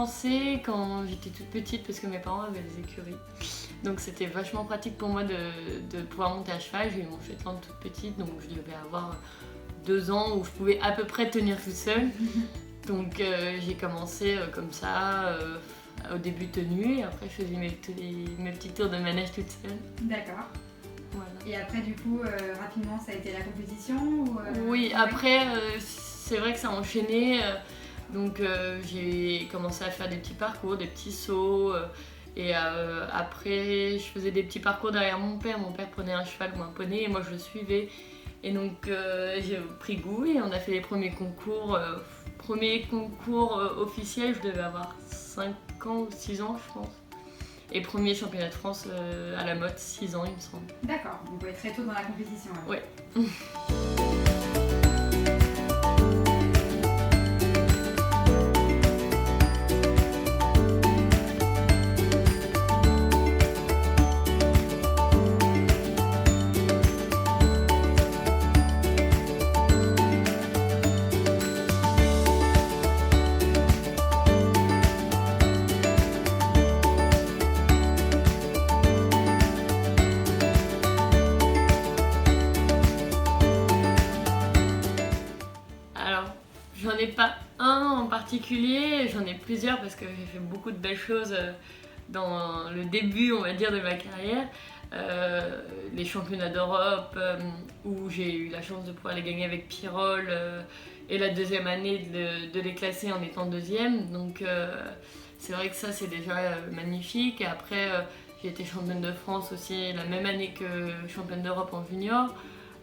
commencé quand j'étais toute petite parce que mes parents avaient des écuries. Donc c'était vachement pratique pour moi de pouvoir monter à cheval. J'ai eu mon Shetland toute petite, donc je devais avoir 2 ans où je pouvais à peu près tenir toute seule. Donc j'ai commencé comme ça, au début tenue, et après je faisais mes petits tours de manège toute seule. D'accord. Voilà. Et après, du coup, rapidement, ça a été la compétition ou, Oui, après, c'est vrai que ça a enchaîné. Donc j'ai commencé à faire des petits parcours, des petits sauts. Et après, je faisais des petits parcours derrière mon père. Mon père prenait un cheval ou un poney et moi je le suivais. Et donc j'ai pris goût et on a fait les premiers concours. Officiels, je devais avoir 5 ans ou 6 ans, je pense. Et premier championnat de France à la motte, 6 ans, il me semble. D'accord, donc ouais, très tôt dans la compétition. Alors. Ouais. J'en ai pas un en particulier, j'en ai plusieurs parce que j'ai fait beaucoup de belles choses dans le début, on va dire, de ma carrière. Les championnats d'Europe où j'ai eu la chance de pouvoir les gagner avec Pirol et la deuxième année de les classer en étant deuxième. Donc c'est vrai que ça c'est déjà magnifique. Et après j'ai été championne de France aussi la même année que championne d'Europe en junior.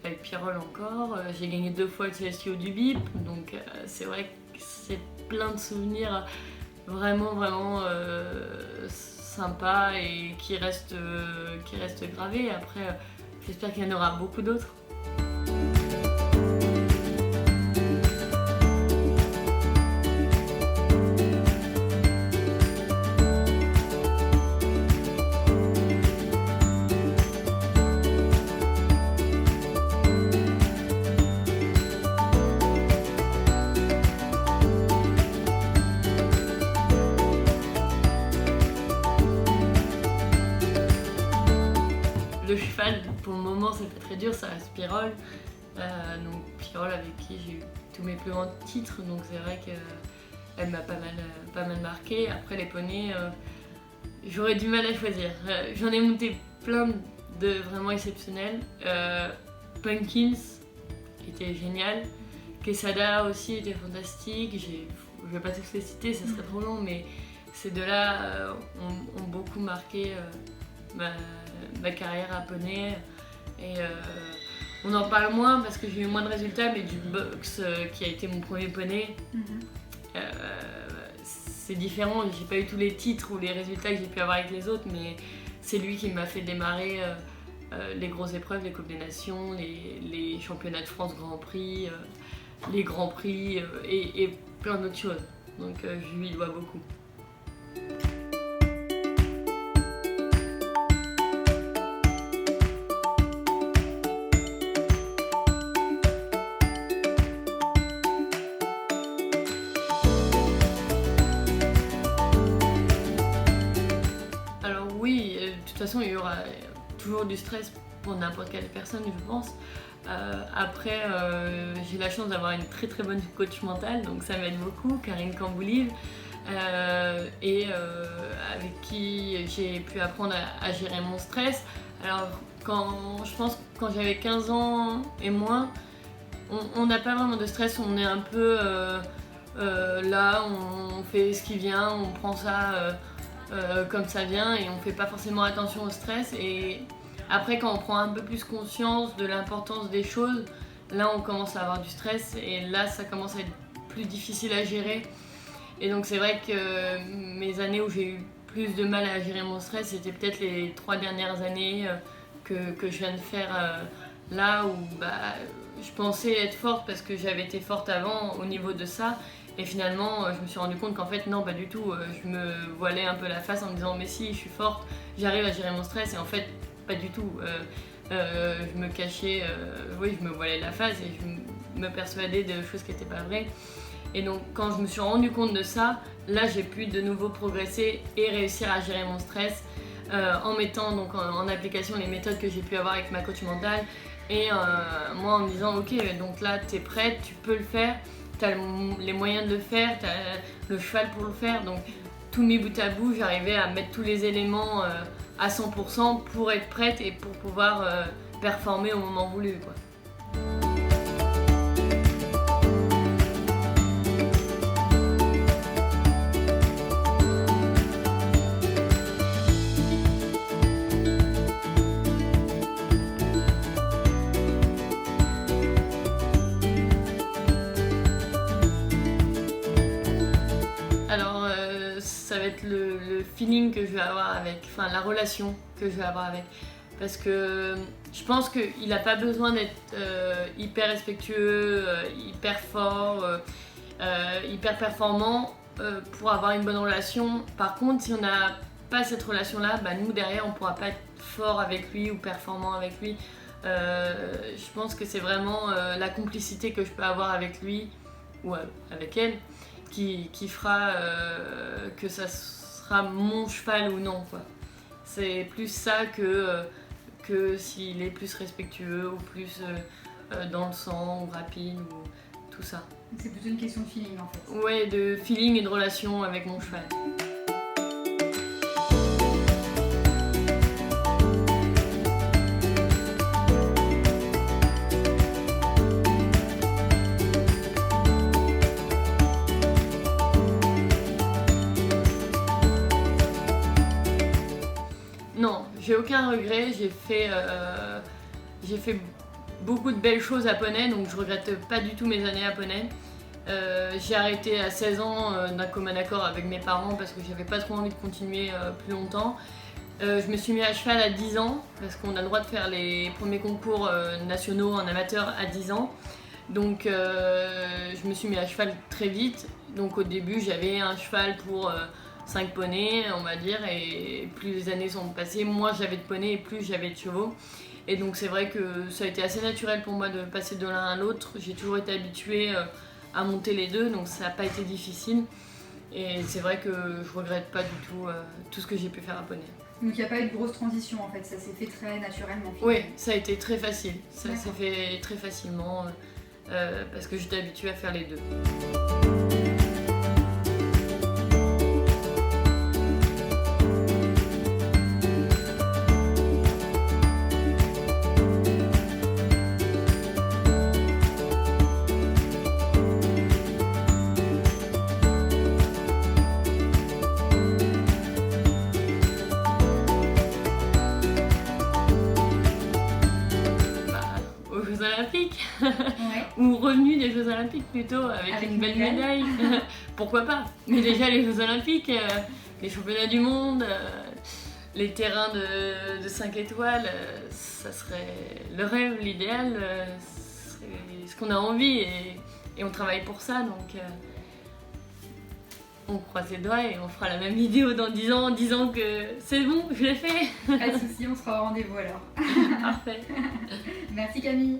Avec Pirol encore, j'ai gagné 2 fois le CSTO du BIP, donc c'est vrai que c'est plein de souvenirs vraiment sympas et qui restent gravés. Après, j'espère qu'il y en aura beaucoup d'autres. Le cheval, pour le moment, c'est pas très dur, ça reste Pirol. Donc Pirol avec qui j'ai eu tous mes plus grands titres, donc c'est vrai qu'elle m'a pas mal marqué. Après les poneys, j'aurais du mal à choisir. J'en ai monté plein de vraiment exceptionnels. Punkins, qui était génial. Quesada aussi était fantastique. Je vais pas tous les citer, ça serait trop long, mais ces deux-là ont beaucoup marqué ma carrière à poney. Et on en parle moins parce que j'ai eu moins de résultats, mais du box qui a été mon premier poney, c'est différent. J'ai pas eu tous les titres ou les résultats que j'ai pu avoir avec les autres, mais c'est lui qui m'a fait démarrer les grosses épreuves, les Coupes des Nations, les championnats de France Grand Prix, les Grands Prix et plein d'autres choses. Donc je lui dois beaucoup. Alors oui, de toute façon il y aura toujours du stress pour n'importe quelle personne, je pense. Après, j'ai la chance d'avoir une très bonne coach mentale, donc ça m'aide beaucoup, Karine Camboulive, et avec qui j'ai pu apprendre à gérer mon stress. Alors, je pense que quand j'avais 15 ans et moins, on n'a pas vraiment de stress, on est un peu là, on fait ce qui vient, on prend ça comme ça vient et on fait pas forcément attention au stress. Et après, quand on prend un peu plus conscience de l'importance des choses, là on commence à avoir du stress et là ça commence à être plus difficile à gérer. Et donc c'est vrai que mes années où j'ai eu plus de mal à gérer mon stress, c'était peut-être les 3 dernières années que je viens de faire là où je pensais être forte parce que j'avais été forte avant au niveau de ça. Et finalement, je me suis rendu compte qu'en fait, non, pas du tout. Je me voilais un peu la face en me disant, mais si, je suis forte, j'arrive à gérer mon stress. Et en fait, pas du tout. Je me cachais, je me voilais la face et je me persuadais de choses qui n'étaient pas vraies. Et donc quand je me suis rendu compte de ça, là j'ai pu de nouveau progresser et réussir à gérer mon stress en mettant donc en application les méthodes que j'ai pu avoir avec ma coach mentale. Et moi en me disant ok, donc là t'es prête, tu peux le faire, t'as les moyens de le faire, t'as le cheval pour le faire. Donc tout mis bout à bout, j'arrivais à mettre tous les éléments à 100% pour être prête et pour pouvoir performer au moment voulu, quoi. Alors ça va être le feeling que je vais avoir avec, enfin la relation que je vais avoir avec. Parce que je pense qu'il n'a pas besoin d'être hyper respectueux, hyper fort, hyper performant pour avoir une bonne relation. Par contre, si on n'a pas cette relation-là, bah, nous derrière on ne pourra pas être fort avec lui ou performant avec lui. Je pense que c'est vraiment la complicité que je peux avoir avec lui ou avec elle qui fera que ça sera mon cheval ou non, quoi. C'est plus ça que s'il est plus respectueux ou plus dans le sang ou rapide ou tout ça. C'est plutôt une question de feeling en fait. Ouais, de feeling et de relation avec mon cheval. Non, j'ai aucun regret, j'ai fait beaucoup de belles choses à poney, donc je regrette pas du tout mes années à poney. J'ai arrêté à 16 ans d'un commun accord avec mes parents parce que j'avais pas trop envie de continuer plus longtemps. Je me suis mis à cheval à 10 ans parce qu'on a le droit de faire les premiers concours nationaux en amateur à 10 ans. Donc je me suis mis à cheval très vite. Donc au début j'avais un cheval pour 5 poneys, on va dire, et plus les années sont passées, moins j'avais de poneys et plus j'avais de chevaux. Et donc c'est vrai que ça a été assez naturel pour moi de passer de l'un à l'autre. J'ai toujours été habituée à monter les deux, donc ça n'a pas été difficile. Et c'est vrai que je regrette pas du tout tout ce que j'ai pu faire à poney. Donc il n'y a pas eu de grosse transition en fait, ça s'est fait très naturellement. Oui, ça a été très facile. Ça s'est fait très facilement parce que j'étais habituée à faire les deux. Aux Jeux Olympiques ou revenu des Jeux Olympiques plutôt avec une belle médaille. Pourquoi pas? Mais déjà les Jeux Olympiques, les championnats du monde, les terrains de 5 étoiles, ça serait le rêve, l'idéal, ce qu'on a envie et on travaille pour ça, donc on croise les doigts et on fera la même vidéo dans 10 ans en disant que c'est bon, je l'ai fait. Pas de soucis, on sera au rendez-vous alors. Parfait. Merci Camille.